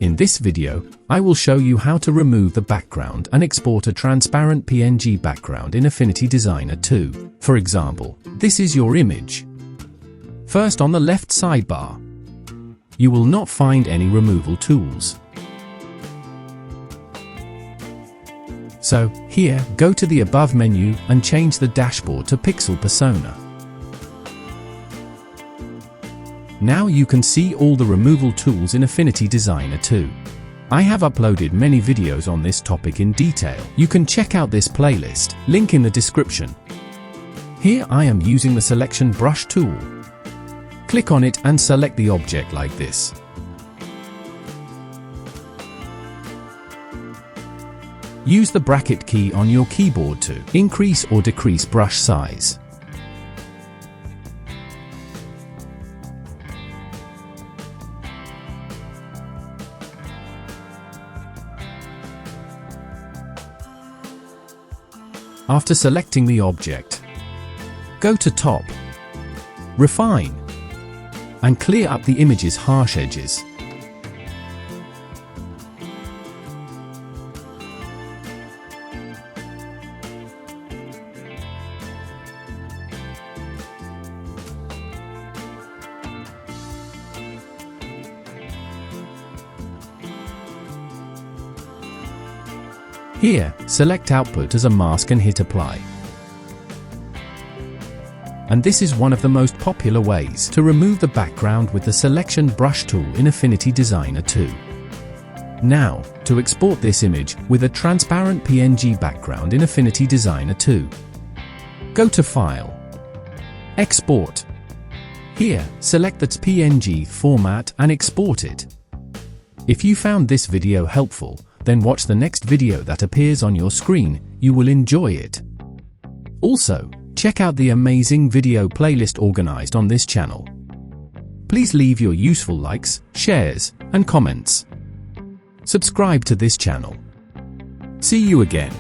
In this video, I will show you how to remove the background and export a transparent PNG background in Affinity Designer 2. For example, this is your image. First, on the left sidebar, you will not find any removal tools. So, here, go to the above menu and change the dashboard to Pixel Persona. Now you can see all the removal tools in Affinity Designer 2. I have uploaded many videos on this topic in detail. You can check out this playlist, link in the description. Here I am using the selection brush tool. Click on it and select the object like this. Use the bracket key on your keyboard to increase or decrease brush size. After selecting the object, go to Top, Refine, and clear up the image's harsh edges. Here, select Output as a mask and hit Apply. And this is one of the most popular ways to remove the background with the Selection Brush tool in Affinity Designer 2. Now, to export this image with a transparent PNG background in Affinity Designer 2. Go to File, Export. Here, select the PNG format and export it. If you found this video helpful, then watch the next video that appears on your screen. You will enjoy it. Also, check out the amazing video playlist organized on this channel. Please leave your useful likes, shares, and comments. Subscribe to this channel. See you again.